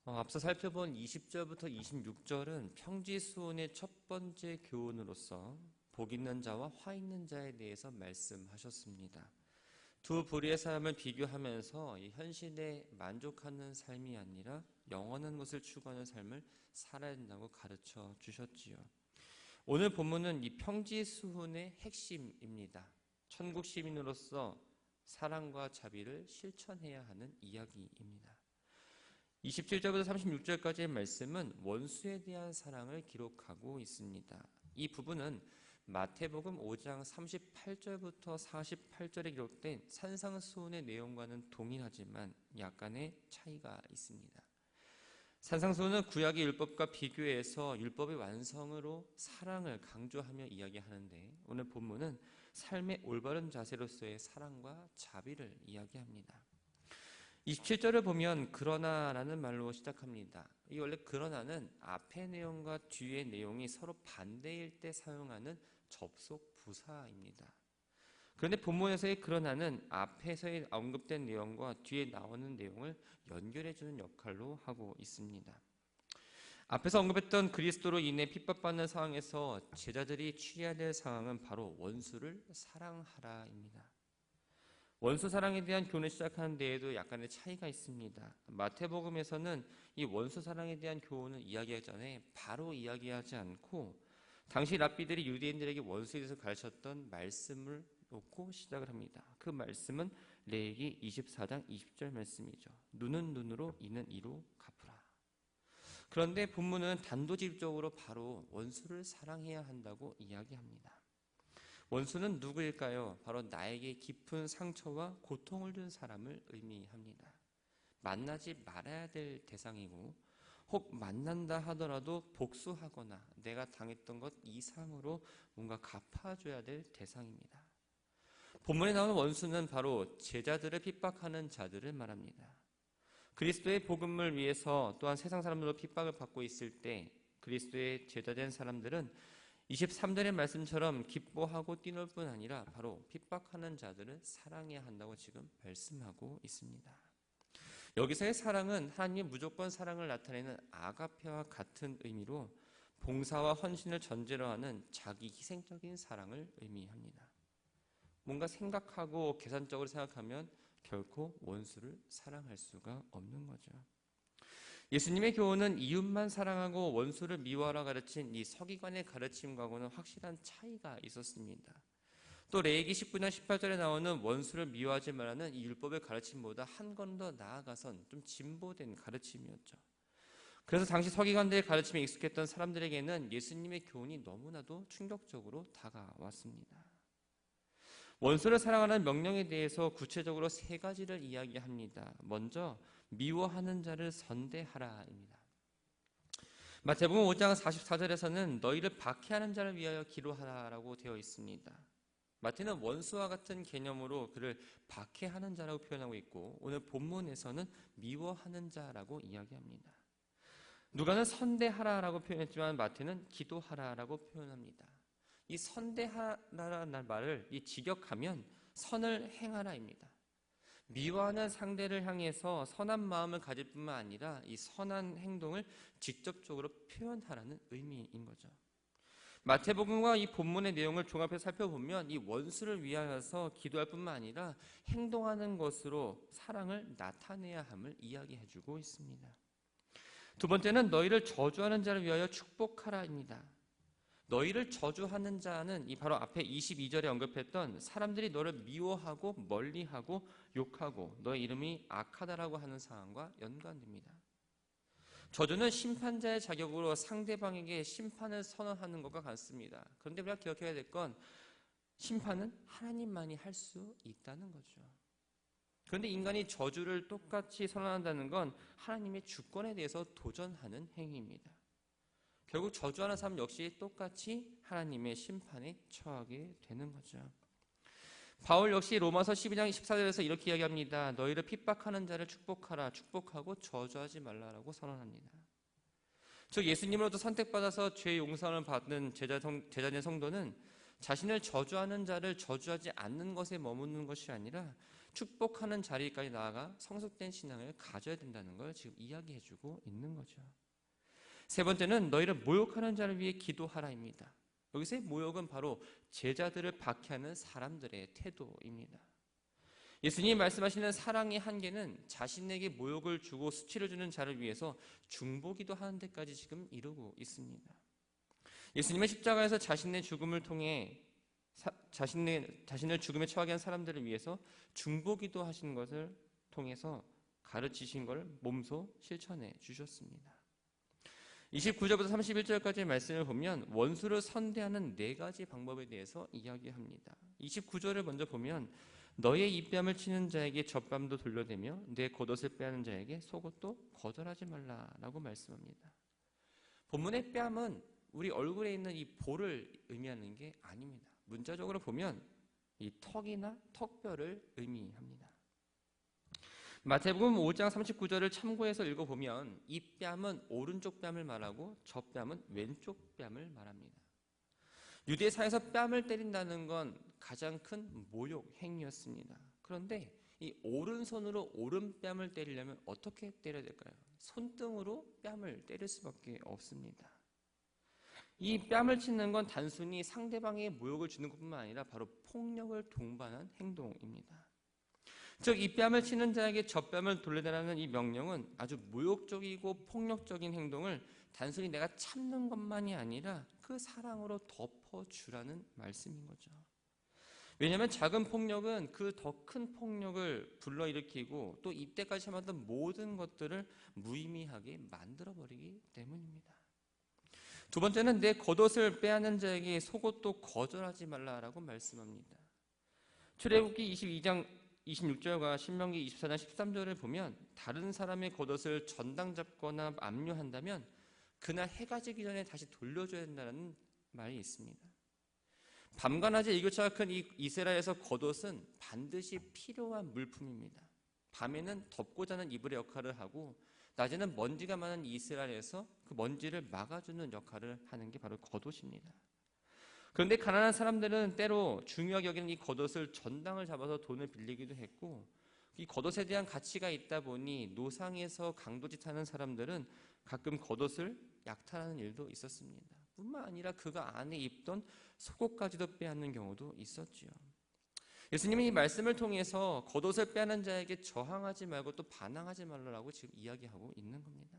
앞서 살펴본 20절부터 26절은 평지수훈의 첫 번째 교훈으로서 복 있는 자와 화 있는 자에 대해서 말씀하셨습니다. 두 부류의 사람을 비교하면서 이 현실에 만족하는 삶이 아니라 영원한 것을 추구하는 삶을 살아야 된다고 가르쳐 주셨지요. 오늘 본문은 이 평지수훈의 핵심입니다. 천국 시민으로서 사랑과 자비를 실천해야 하는 이야기입니다. 27절부터 36절까지의 말씀은 원수에 대한 사랑을 기록하고 있습니다. 이 부분은 마태복음 5장 38절부터 48절에 기록된 산상수훈의 내용과는 동일하지만 약간의 차이가 있습니다. 산상수훈은 구약의 율법과 비교해서 율법의 완성으로 사랑을 강조하며 이야기하는데 오늘 본문은 삶의 올바른 자세로서의 사랑과 자비를 이야기합니다. 27절을 보면 그러나라는 말로 시작합니다. 이 원래 그러나는 앞의 내용과 뒤의 내용이 서로 반대일 때 사용하는 접속 부사입니다. 그런데 본문에서의 그러나는 앞에서의 언급된 내용과 뒤에 나오는 내용을 연결해주는 역할로 하고 있습니다. 앞에서 언급했던 그리스도로 인해 핍박받는 상황에서 제자들이 취해야 될 상황은 바로 원수를 사랑하라입니다. 원수 사랑에 대한 교훈을 시작하는 데에도 약간의 차이가 있습니다. 마태복음에서는 이 원수 사랑에 대한 교훈을 이야기하기 전에 바로 이야기하지 않고 당시 랍비들이 유대인들에게 원수에 대해서 가르쳤던 말씀을 놓고 시작을 합니다. 그 말씀은 레위기 24장 20절 말씀이죠. 눈은 눈으로 이는 이로 갚으라. 그런데 본문은 단도직입적으로 바로 원수를 사랑해야 한다고 이야기합니다. 원수는 누구일까요? 바로 나에게 깊은 상처와 고통을 준 사람을 의미합니다. 만나지 말아야 될 대상이고 혹 만난다 하더라도 복수하거나 내가 당했던 것 이상으로 뭔가 갚아줘야 될 대상입니다. 본문에 나오는 원수는 바로 제자들을 핍박하는 자들을 말합니다. 그리스도의 복음을 위해서 또한 세상 사람들로 핍박을 받고 있을 때 그리스도의 제자된 사람들은 23절의 말씀처럼 기뻐하고 뛰놀 뿐 아니라 바로 핍박하는 자들을 사랑해야 한다고 지금 말씀하고 있습니다. 여기서의 사랑은 하나님의 무조건 사랑을 나타내는 아가페와 같은 의미로 봉사와 헌신을 전제로 하는 자기 희생적인 사랑을 의미합니다. 뭔가 생각하고 계산적으로 생각하면 결코 원수를 사랑할 수가 없는 거죠. 예수님의 교훈은 이웃만 사랑하고 원수를 미워하라 가르친 이 서기관의 가르침과는 확실한 차이가 있었습니다. 또 레위기 19장 18절에 나오는 원수를 미워하지 말라는 이 율법의 가르침보다 한 건 더 나아가선 좀 진보된 가르침이었죠. 그래서 당시 서기관들의 가르침에 익숙했던 사람들에게는 예수님의 교훈이 너무나도 충격적으로 다가왔습니다. 원수를 사랑하는 명령에 대해서 구체적으로 세 가지를 이야기합니다. 먼저 미워하는 자를 선대하라입니다. 마태복음 5장 44절에서는 너희를 박해하는 자를 위하여 기도하라라고 되어 있습니다. 마태는 원수와 같은 개념으로 그를 박해하는 자라고 표현하고 있고 오늘 본문에서는 미워하는 자라고 이야기합니다. 누가는 선대하라라고 표현했지만 마태는 기도하라라고 표현합니다. 이 선대하라라는 말을 직역하면 선을 행하라입니다. 미워하는 상대를 향해서 선한 마음을 가질 뿐만 아니라 이 선한 행동을 직접적으로 표현하라는 의미인 거죠. 마태복음과 이 본문의 내용을 종합해서 살펴보면 이 원수를 위하여서 기도할 뿐만 아니라 행동하는 것으로 사랑을 나타내야 함을 이야기해주고 있습니다. 두 번째는 너희를 저주하는 자를 위하여 축복하라입니다. 너희를 저주하는 자는 이 바로 앞에 22절에 언급했던 사람들이 너를 미워하고 멀리하고 욕하고 너의 이름이 악하다라고 하는 상황과 연관됩니다. 저주는 심판자의 자격으로 상대방에게 심판을 선언하는 것과 같습니다. 그런데 우리가 기억해야 될 건 심판은 하나님만이 할 수 있다는 거죠. 그런데 인간이 저주를 똑같이 선언한다는 건 하나님의 주권에 대해서 도전하는 행위입니다. 결국 저주하는 사람 역시 똑같이 하나님의 심판에 처하게 되는 거죠. 바울 역시 로마서 12장 14절에서 이렇게 이야기합니다. 너희를 핍박하는 자를 축복하라. 축복하고 저주하지 말라라고 선언합니다. 즉 예수님으로부터 선택받아서 죄 용서를 받는 제자된 성도는 자신을 저주하는 자를 저주하지 않는 것에 머무는 것이 아니라 축복하는 자리까지 나아가 성숙된 신앙을 가져야 된다는 걸 지금 이야기해주고 있는 거죠. 세 번째는 너희를 모욕하는 자를 위해 기도하라입니다. 여기서의 모욕은 바로 제자들을 박해하는 사람들의 태도입니다. 예수님이 말씀하시는 사랑의 한계는 자신에게 모욕을 주고 수치를 주는 자를 위해서 중보기도 하는 데까지 지금 이르고 있습니다. 예수님의 십자가에서 자신의 죽음을 통해 자신을 죽음에 처하게 한 사람들을 위해서 중보기도 하신 것을 통해서 가르치신 걸 몸소 실천해 주셨습니다. 29절부터 31절까지의 말씀을 보면 원수를 선대하는 4가지 방법에 대해서 이야기합니다. 29절을 먼저 보면 너의 입뺨을 치는 자에게 젖뺨도 돌려대며 내 겉옷을 빼앗는 자에게 속옷도 거절하지 말라라고 말씀합니다. 본문의 뺨은 우리 얼굴에 있는 이 볼을 의미하는 게 아닙니다. 문자적으로 보면 이 턱이나 턱뼈를 의미합니다. 마태복음 5장 39절을 참고해서 읽어보면 이 뺨은 오른쪽 뺨을 말하고 저 뺨은 왼쪽 뺨을 말합니다. 유대사에서 뺨을 때린다는 건 가장 큰 모욕 행위였습니다. 그런데 이 오른손으로 오른뺨을 때리려면 어떻게 때려야 될까요? 손등으로 뺨을 때릴 수밖에 없습니다. 이 뺨을 치는 건 단순히 상대방에게 모욕을 주는 것뿐만 아니라 바로 폭력을 동반한 행동입니다. 즉, 이 뺨을 치는 자에게 젖뺨을 돌려달라는 이 명령은 아주 모욕적이고 폭력적인 행동을 단순히 내가 참는 것만이 아니라 그 사랑으로 덮어주라는 말씀인 거죠. 왜냐하면 작은 폭력은 그 더 큰 폭력을 불러일으키고 또 이때까지 참았던 모든 것들을 무의미하게 만들어버리기 때문입니다. 두 번째는 내 겉옷을 빼앗는 자에게 속옷도 거절하지 말라라고 말씀합니다. 출애굽기 22장 26절과 신명기 24장 13절을 보면 다른 사람의 겉옷을 전당 잡거나 압류한다면 그날 해가 지기 전에 다시 돌려줘야 된다는 말이 있습니다. 밤과 낮의 일교차가 큰 이 이스라엘에서 겉옷은 반드시 필요한 물품입니다. 밤에는 덮고 자는 이불의 역할을 하고 낮에는 먼지가 많은 이스라엘에서 그 먼지를 막아주는 역할을 하는 게 바로 겉옷입니다. 그런데 가난한 사람들은 때로 중요하게 여기는 이 겉옷을 전당을 잡아서 돈을 빌리기도 했고 이 겉옷에 대한 가치가 있다 보니 노상에서 강도짓하는 사람들은 가끔 겉옷을 약탈하는 일도 있었습니다. 뿐만 아니라 그가 안에 입던 속옷까지도 빼앗는 경우도 있었지요. 예수님이 이 말씀을 통해서 겉옷을 빼앗는 자에게 저항하지 말고 또 반항하지 말라고 지금 이야기하고 있는 겁니다.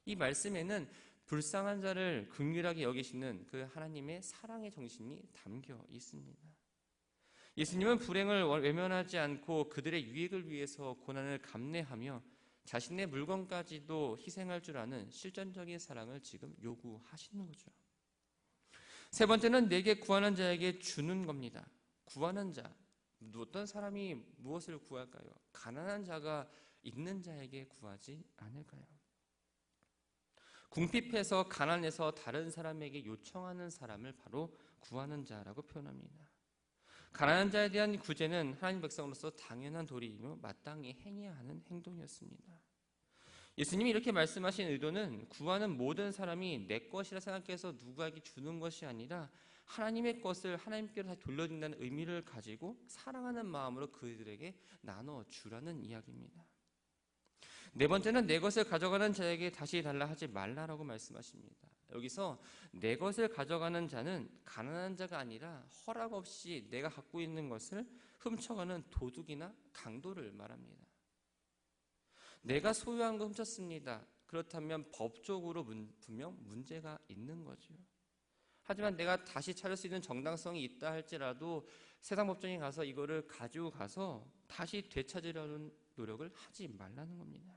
이 말씀에는 불쌍한 자를 긍휼하게 여기시는 그 하나님의 사랑의 정신이 담겨 있습니다. 예수님은 불행을 외면하지 않고 그들의 유익을 위해서 고난을 감내하며 자신의 물건까지도 희생할 줄 아는 실전적인 사랑을 지금 요구하시는 거죠. 세 번째는 내게 구하는 자에게 주는 겁니다. 구하는 자, 어떤 사람이 무엇을 구할까요? 가난한 자가 있는 자에게 구하지 않을까요? 궁핍해서 가난해서 다른 사람에게 요청하는 사람을 바로 구하는 자라고 표현합니다. 가난한 자에 대한 구제는 하나님 백성으로서 당연한 도리이며 마땅히 행해야 하는 행동이었습니다. 예수님이 이렇게 말씀하신 의도는 구하는 모든 사람이 내 것이라 생각해서 누구에게 주는 것이 아니라 하나님의 것을 하나님께로 다시 돌려준다는 의미를 가지고 사랑하는 마음으로 그들에게 나눠주라는 이야기입니다. 네 번째는 내 것을 가져가는 자에게 다시 달라 하지 말라라고 말씀하십니다. 여기서 내 것을 가져가는 자는 가난한 자가 아니라 허락 없이 내가 갖고 있는 것을 훔쳐가는 도둑이나 강도를 말합니다. 내가 소유한 거 훔쳤습니다. 그렇다면 법적으로 분명 문제가 있는 거죠. 하지만 내가 다시 찾을 수 있는 정당성이 있다 할지라도 세상 법정에 가서 이거를 가지고 가서 다시 되찾으려는 노력을 하지 말라는 겁니다.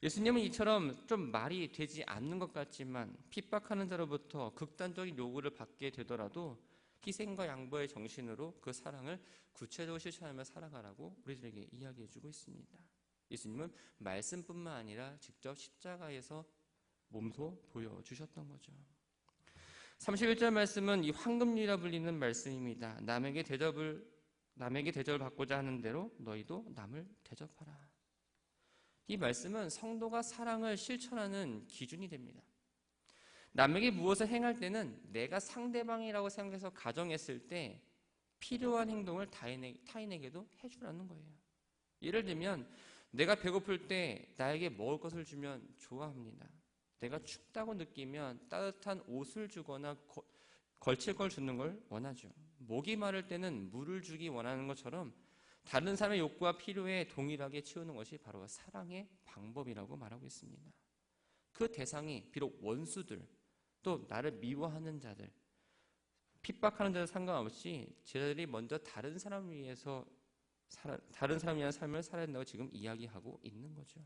예수님은 이처럼 좀 말이 되지 않는 것 같지만 핍박하는 자로부터 극단적인 요구를 받게 되더라도 희생과 양보의 정신으로 그 사랑을 구체적으로 실천하며 살아가라고 우리들에게 이야기해주고 있습니다. 예수님은 말씀뿐만 아니라 직접 십자가에서 몸소 보여주셨던 거죠. 31절 말씀은 이 황금률이라 불리는 말씀입니다. 남에게 대접을 받고자 하는 대로 너희도 남을 대접하라. 이 말씀은 성도가 사랑을 실천하는 기준이 됩니다. 남에게 무엇을 행할 때는 내가 상대방이라고 생각해서 가정했을 때 필요한 행동을 타인에게도 해주라는 거예요. 예를 들면 내가 배고플 때 나에게 먹을 것을 주면 좋아합니다. 내가 춥다고 느끼면 따뜻한 옷을 주거나 걸칠 걸 주는 걸 원하죠. 목이 마를 때는 물을 주기 원하는 것처럼 다른 사람의 욕구와 필요에 동일하게 채우는 것이 바로 사랑의 방법이라고 말하고 있습니다. 그 대상이 비록 원수들, 또 나를 미워하는 자들, 핍박하는 자들 상관없이 제자들이 먼저 다른 사람을 위한 삶을 살아야 된다고 지금 이야기하고 있는 거죠.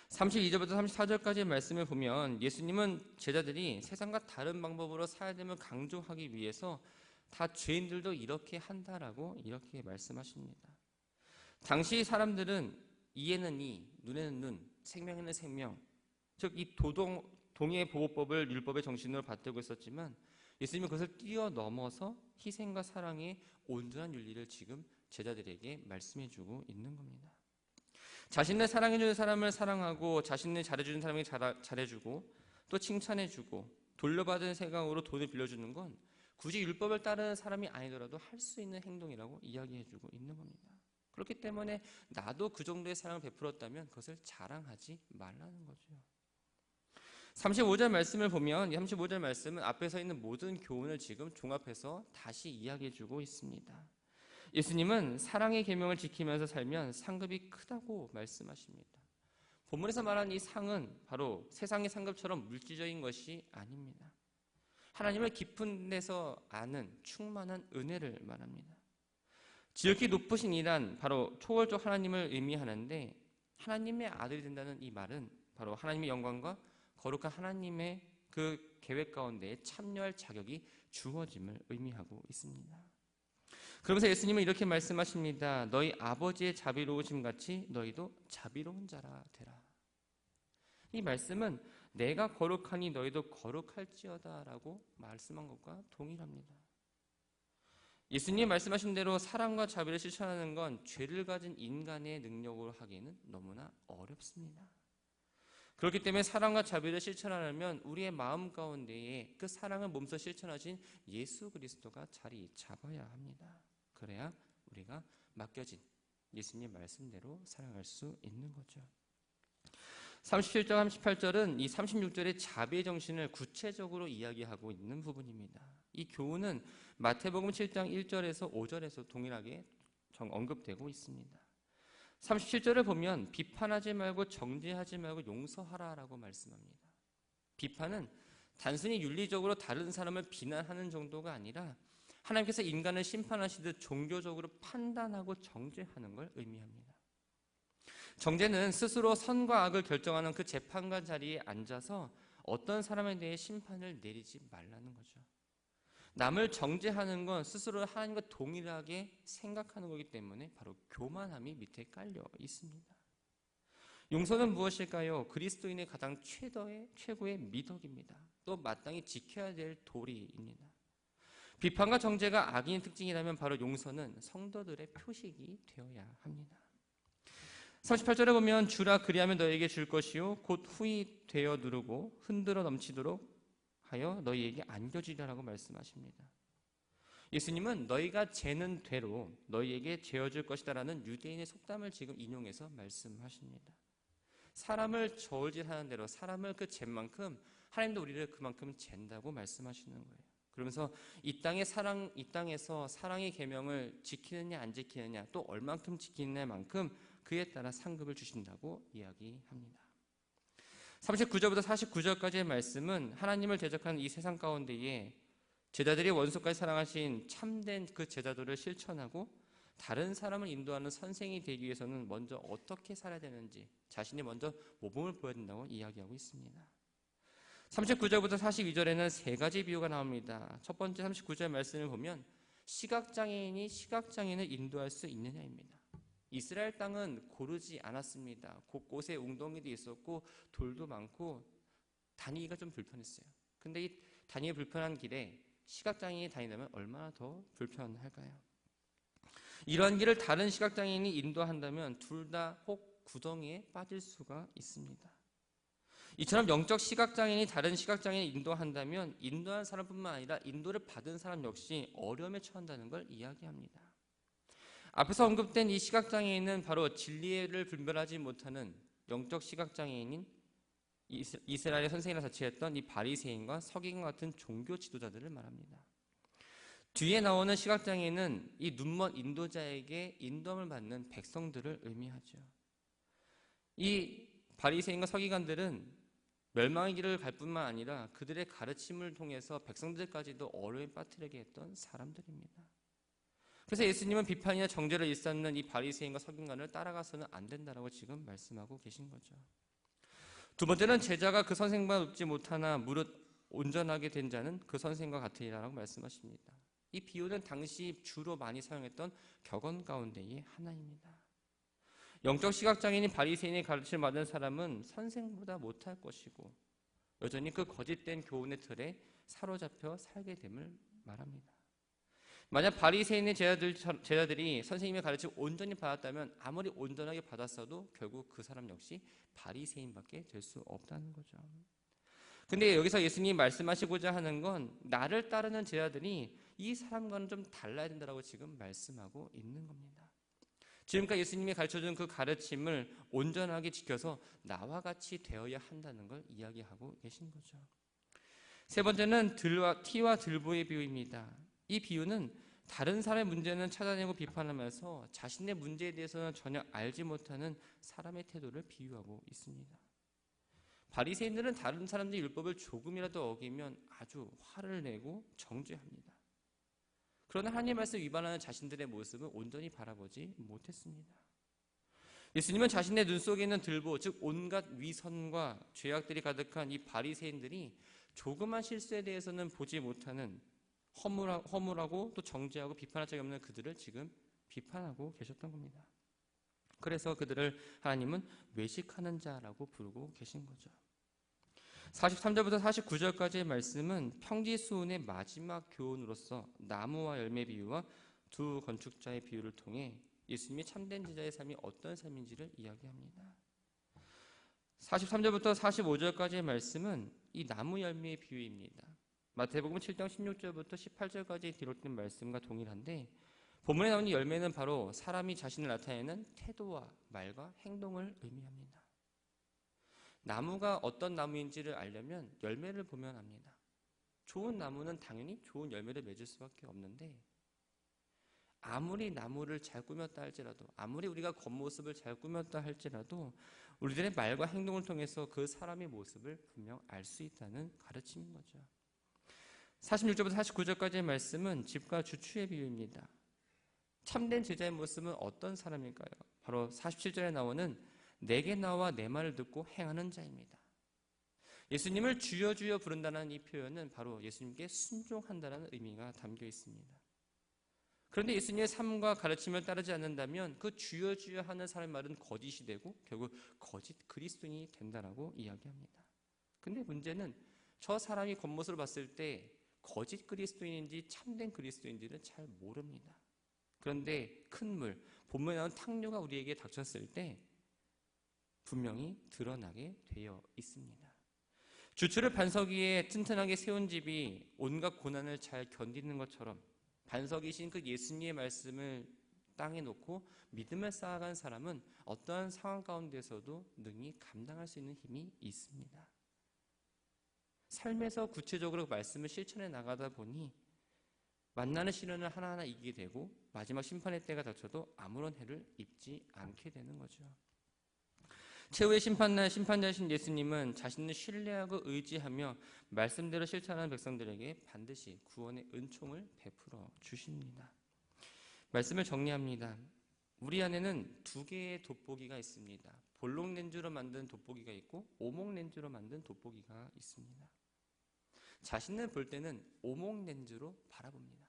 32절부터 34절까지의 말씀을 보면 예수님은 제자들이 세상과 다른 방법으로 살아야 됨을 강조하기 위해서 다 죄인들도 이렇게 한다라고 이렇게 말씀하십니다. 당시 사람들은 이에는 이, 눈에는 눈, 생명에는 생명, 즉 이 동해 보호법을 율법의 정신으로 받들고 있었지만 예수님은 그것을 뛰어넘어서 희생과 사랑의 온전한 윤리를 지금 제자들에게 말씀해주고 있는 겁니다. 자신을 사랑해주는 사람을 사랑하고 자신을 잘해주는 사람에게 잘해주고 또 칭찬해주고 돌려받은 생각으로 돈을 빌려주는 건 굳이 율법을 따르는 사람이 아니더라도 할 수 있는 행동이라고 이야기해주고 있는 겁니다. 그렇기 때문에 나도 그 정도의 사랑을 베풀었다면 그것을 자랑하지 말라는 거죠. 35절 말씀을 보면 35절 말씀은 앞에 서 있는 모든 교훈을 지금 종합해서 다시 이야기해주고 있습니다. 예수님은 사랑의 계명을 지키면서 살면 상급이 크다고 말씀하십니다. 본문에서 말하는 이 상은 바로 세상의 상급처럼 물질적인 것이 아닙니다. 하나님을 깊은 데서 아는 충만한 은혜를 말합니다. 지극히 높으신 이란 바로 초월적 하나님을 의미하는데 하나님의 아들이 된다는 이 말은 바로 하나님의 영광과 거룩한 하나님의 그 계획 가운데 참여할 자격이 주어짐을 의미하고 있습니다. 그러면서 예수님은 이렇게 말씀하십니다. 너희 아버지의 자비로우심 같이 너희도 자비로운 자라 되라. 이 말씀은 내가 거룩하니 너희도 거룩할지어다 라고 말씀한 것과 동일합니다. 예수님이 말씀하신 대로 사랑과 자비를 실천하는 건 죄를 가진 인간의 능력으로 하기에는 너무나 어렵습니다. 그렇기 때문에 사랑과 자비를 실천하려면 우리의 마음 가운데에 그 사랑을 몸소 실천하신 예수 그리스도가 자리 잡아야 합니다. 그래야 우리가 맡겨진 예수님 말씀대로 살아갈 수 있는 거죠. 37절, 38절은 이 36절의 자비의 정신을 구체적으로 이야기하고 있는 부분입니다. 이 교훈은 마태복음 7장 1절에서 5절에서 동일하게 언급되고 있습니다. 37절을 보면 비판하지 말고 정죄하지 말고 용서하라라고 말씀합니다. 비판은 단순히 윤리적으로 다른 사람을 비난하는 정도가 아니라 하나님께서 인간을 심판하시듯 종교적으로 판단하고 정죄하는 걸 의미합니다. 정죄는 스스로 선과 악을 결정하는 그 재판관 자리에 앉아서 어떤 사람에 대해 심판을 내리지 말라는 거죠. 남을 정죄하는 건 스스로 하나님과 동일하게 생각하는 거기 때문에 바로 교만함이 밑에 깔려 있습니다. 용서는 무엇일까요? 그리스도인의 가장 최고의 미덕입니다. 또 마땅히 지켜야 될 도리입니다. 비판과 정죄가 악인의 특징이라면 바로 용서는 성도들의 표식이 되어야 합니다. 38절에 보면 주라 그리하면 너희에게 줄 것이요 곧 후히 되어 누르고 흔들어 넘치도록 하여 너희에게 안겨주리라고 말씀하십니다. 예수님은 너희가 재는 대로 너희에게 재어줄 것이다라는 유대인의 속담을 지금 인용해서 말씀하십니다. 사람을 저울질하는 대로 사람을 그 잰 만큼 하나님도 우리를 그만큼 잰다고 말씀하시는 거예요. 그러면서 이 땅에서 사랑의 계명을 지키느냐 안 지키느냐 또 얼만큼 지키느냐만큼 그에 따라 상급을 주신다고 이야기합니다. 39절부터 49절까지의 말씀은 하나님을 대적하는 이 세상 가운데에 제자들이 원수까지 사랑하신 참된 그 제자도를 실천하고 다른 사람을 인도하는 선생이 되기 위해서는 먼저 어떻게 살아야 되는지 자신이 먼저 모범을 보여야 된다고 이야기하고 있습니다. 39절부터 42절에는 세 가지 비유가 나옵니다. 첫 번째 39절 말씀을 보면 시각장애인이 시각장애인을 인도할 수 있느냐입니다. 이스라엘 땅은 고르지 않았습니다. 곳곳에 웅덩이도 있었고 돌도 많고 다니기가 좀 불편했어요. 근데 이 다니기 불편한 길에 시각장애인이 다닌다면 얼마나 더 불편할까요? 이러한 길을 다른 시각장애인이 인도한다면 둘 다 혹 구덩이에 빠질 수가 있습니다. 이처럼 영적 시각장애인이 다른 시각장애인을 인도한다면 인도한 사람뿐만 아니라 인도를 받은 사람 역시 어려움에 처한다는 걸 이야기합니다. 앞에서 언급된 이 시각장애인은 바로 진리를 분별하지 못하는 영적 시각장애인인 이스라엘의 선생이라 자처했던 이 바리새인과 서기관 같은 종교 지도자들을 말합니다. 뒤에 나오는 시각장애인은 이 눈먼 인도자에게 인도함을 받는 백성들을 의미하죠. 이 바리새인과 서기관들은 멸망의 길을 갈 뿐만 아니라 그들의 가르침을 통해서 백성들까지도 어려움에 빠뜨리게 했던 사람들입니다. 그래서 예수님은 비판이나 정죄를 일삼는 이 바리새인과 서기관을 따라가서는 안 된다라고 지금 말씀하고 계신 거죠. 두 번째는 제자가 그 선생과 눕지 못하나 무릇 온전하게 된 자는 그 선생과 같으리라고 말씀하십니다. 이 비유는 당시 주로 많이 사용했던 격언 가운데의 하나입니다. 영적 시각장애인인 바리새인의 가르침을 받은 사람은 선생보다 못할 것이고 여전히 그 거짓된 교훈의 틀에 사로잡혀 살게 됨을 말합니다. 만약 바리새인의 제자들이 선생님의 가르침을 온전히 받았다면 아무리 온전하게 받았어도 결국 그 사람 역시 바리새인밖에 될 수 없다는 거죠. 근데 여기서 예수님이 말씀하시고자 하는 건 나를 따르는 제자들이 이 사람과는 좀 달라야 된다고 지금 말씀하고 있는 겁니다. 지금까지 예수님이 가르쳐준 그 가르침을 온전하게 지켜서 나와 같이 되어야 한다는 걸 이야기하고 계신 거죠. 세 번째는 티와 들보의 비유입니다. 이 비유는 다른 사람의 문제는 찾아내고 비판하면서 자신의 문제에 대해서는 전혀 알지 못하는 사람의 태도를 비유하고 있습니다. 바리새인들은 다른 사람들이 율법을 조금이라도 어기면 아주 화를 내고 정죄합니다. 그러나 하나님의 말씀 위반하는 자신들의 모습은 온전히 바라보지 못했습니다. 예수님은 자신의 눈 속에 있는 들보, 즉 온갖 위선과 죄악들이 가득한 이 바리새인들이 조그만 실수에 대해서는 보지 못하는 허물하고 또 정죄하고 비판할 적이 없는 그들을 지금 비판하고 계셨던 겁니다. 그래서 그들을 하나님은 외식하는 자라고 부르고 계신 거죠. 43절부터 49절까지의 말씀은 평지수훈의 마지막 교훈으로서 나무와 열매 비유와 두 건축자의 비유를 통해 예수님이 참된 제자의 삶이 어떤 삶인지를 이야기합니다. 43절부터 45절까지의 말씀은 이 나무 열매의 비유입니다. 마태복음 7장 16절부터 18절까지 기록된 말씀과 동일한데 본문에 나오는 열매는 바로 사람이 자신을 나타내는 태도와 말과 행동을 의미합니다. 나무가 어떤 나무인지를 알려면 열매를 보면 압니다. 좋은 나무는 당연히 좋은 열매를 맺을 수밖에 없는데 아무리 나무를 잘 꾸몄다 할지라도 아무리 우리가 겉모습을 잘 꾸몄다 할지라도 우리들의 말과 행동을 통해서 그 사람의 모습을 분명 알 수 있다는 가르침인 거죠. 46절부터 49절까지의 말씀은 집과 주추의 비유입니다. 참된 제자의 모습은 어떤 사람일까요? 바로 47절에 나오는 내게 나와 내 말을 듣고 행하는 자입니다. 예수님을 주여 주여 부른다는 이 표현은 바로 예수님께 순종한다는 의미가 담겨 있습니다. 그런데 예수님의 삶과 가르침을 따르지 않는다면 그 주여 주여 하는 사람의 말은 거짓이 되고 결국 거짓 그리스도인이 된다라고 이야기합니다. 근데 문제는 저 사람이 겉모습을 봤을 때 거짓 그리스도인인지 참된 그리스도인지는 잘 모릅니다. 그런데 큰 물, 본문에 나온 탕류가 우리에게 닥쳤을 때 분명히 드러나게 되어 있습니다. 주추를 반석 위에 튼튼하게 세운 집이 온갖 고난을 잘 견디는 것처럼 반석이신 그 예수님의 말씀을 땅에 놓고 믿음을 쌓아간 사람은 어떠한 상황 가운데서도 능히 감당할 수 있는 힘이 있습니다. 삶에서 구체적으로 말씀을 실천해 나가다 보니 만나는 시련을 하나하나 이기게 되고 마지막 심판의 때가 닥쳐도 아무런 해를 입지 않게 되는 거죠. 최후의 심판날 심판자이신 예수님은 자신을 신뢰하고 의지하며 말씀대로 실천하는 백성들에게 반드시 구원의 은총을 베풀어 주십니다. 말씀을 정리합니다. 우리 안에는 두 개의 돋보기가 있습니다. 볼록 렌즈로 만든 돋보기가 있고 오목 렌즈로 만든 돋보기가 있습니다. 자신을 볼 때는 오목 렌즈로 바라봅니다.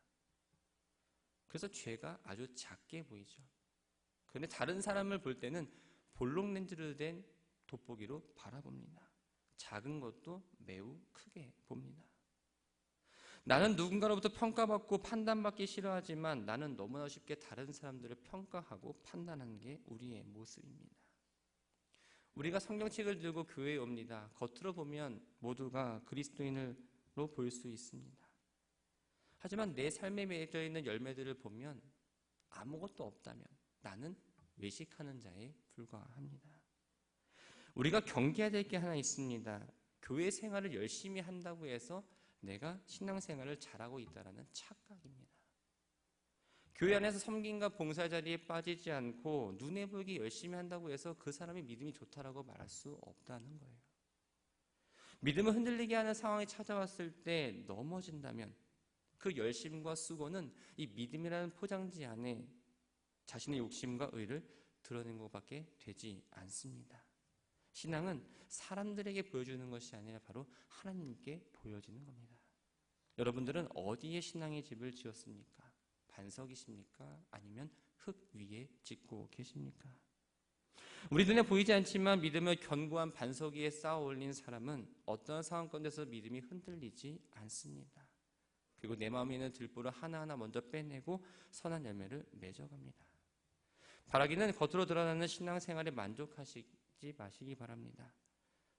그래서 죄가 아주 작게 보이죠. 그런데 다른 사람을 볼 때는 볼록 렌즈로 된 돋보기로 바라봅니다. 작은 것도 매우 크게 봅니다. 나는 누군가로부터 평가받고 판단받기 싫어하지만 나는 너무나 쉽게 다른 사람들을 평가하고 판단하는 게 우리의 모습입니다. 우리가 성경책을 들고 교회에 옵니다. 겉으로 보면 모두가 그리스도인으로 보일 수 있습니다. 하지만 내 삶에 맺어 있는 열매들을 보면 아무것도 없다면 나는 외식하는 자에 불과합니다. 우리가 경계해야 될 게 하나 있습니다. 교회 생활을 열심히 한다고 해서 내가 신앙생활을 잘하고 있다는 착각입니다. 교회 안에서 섬김과 봉사 자리에 빠지지 않고 눈에 보이게 열심히 한다고 해서 그 사람이 믿음이 좋다라고 말할 수 없다는 거예요. 믿음을 흔들리게 하는 상황이 찾아왔을 때 넘어진다면 그 열심과 수고는 이 믿음이라는 포장지 안에 자신의 욕심과 의를 드러낸 것밖에 되지 않습니다. 신앙은 사람들에게 보여주는 것이 아니라 바로 하나님께 보여지는 겁니다. 여러분들은 어디에 신앙의 집을 지었습니까? 반석이십니까? 아니면 흙 위에 짓고 계십니까? 우리 눈에 보이지 않지만 믿음을 견고한 반석 위에 쌓아 올린 사람은 어떤 상황 가운데서 믿음이 흔들리지 않습니다. 그리고 내 마음에 있는 들보를 하나하나 먼저 빼내고 선한 열매를 맺어갑니다. 바라기는 겉으로 드러나는 신앙생활에 만족하시지 마시기 바랍니다.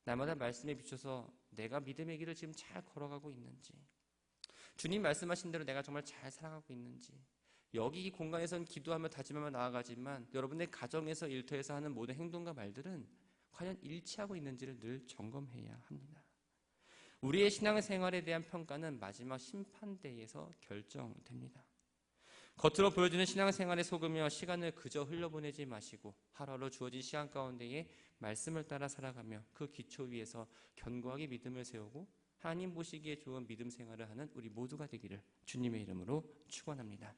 날마다 말씀에 비춰서 내가 믿음의 길을 지금 잘 걸어가고 있는지, 주님 말씀하신 대로 내가 정말 잘 살아가고 있는지, 여기 이 공간에서는 기도하며 다짐하며 나아가지만 여러분의 가정에서 일터에서 하는 모든 행동과 말들은 과연 일치하고 있는지를 늘 점검해야 합니다. 우리의 신앙생활에 대한 평가는 마지막 심판대에서 결정됩니다. 겉으로 보여주는 신앙생활에 속으며 시간을 그저 흘려보내지 마시고 하루하루 주어진 시간 가운데에 말씀을 따라 살아가며 그 기초 위에서 견고하게 믿음을 세우고 하나님 보시기에 좋은 믿음 생활을 하는 우리 모두가 되기를 주님의 이름으로 축원합니다.